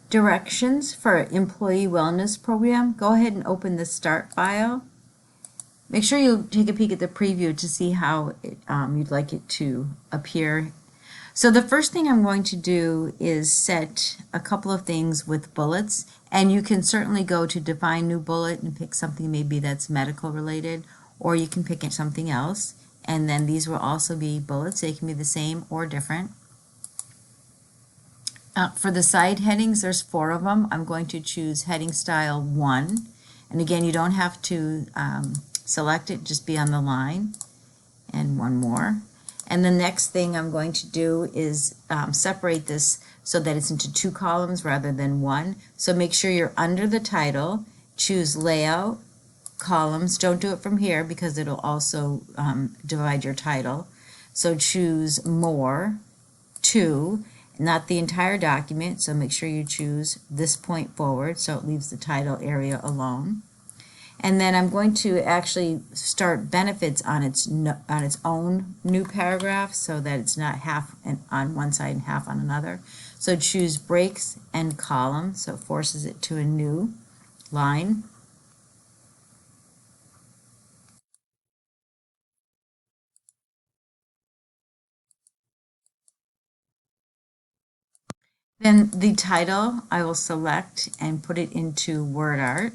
Directions for Employee Wellness Program. Go ahead and open the Start file. Make sure you take a peek at the preview to see how you'd like it to appear. So the first thing I'm going to do is set a couple of things with bullets, and you can certainly go to Define New Bullet and pick something maybe that's medical related, or you can pick something else, and then these will also be bullets. They can be the same or different. For the side headings, there's 4 of them. I'm going to choose heading style 1, and again, you don't have to select it, just be on the line, and one more. And the next thing I'm going to do is separate this so that it's into 2 columns rather than 1. So make sure you're under the title, choose Layout, Columns. Don't do it from here because it'll also divide your title. So choose More, 2, not the entire document, so make sure you choose this point forward so it leaves the title area alone. And then I'm going to actually start benefits on its own new paragraph so that it's not half on one side and half on another. So choose breaks and column, so it forces it to a new line. Then the title I will select and put it into WordArt.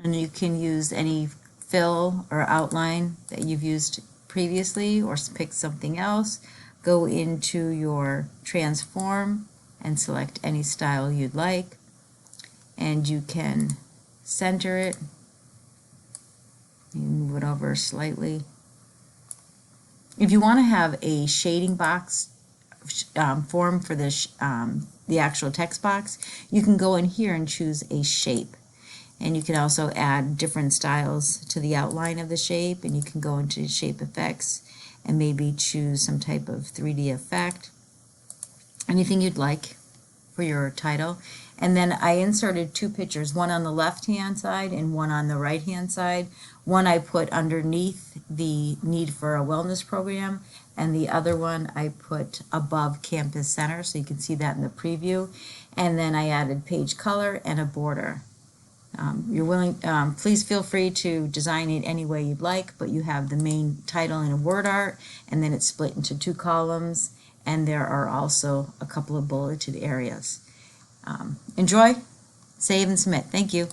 And you can use any fill or outline that you've used previously or pick something else. Go into your transform and select any style you'd like, and you can center it. You move it over slightly. If you want to have a shading box form for the actual text box, you can go in here and choose a shape. And you can also add different styles to the outline of the shape, and you can go into shape effects and maybe choose some type of 3D effect, anything you'd like for your title. And then I inserted 2 pictures, one on the left hand side and one on the right hand side. One I put underneath the need for a wellness program, and the other one I put above Campus Center, so you can see that in the preview. And then I added page color and a border. Please feel free to design it any way you'd like, but you have the main title in a WordArt, and then it's split into 2 columns, and there are also a couple of bulleted areas. Enjoy, save, and submit. Thank you.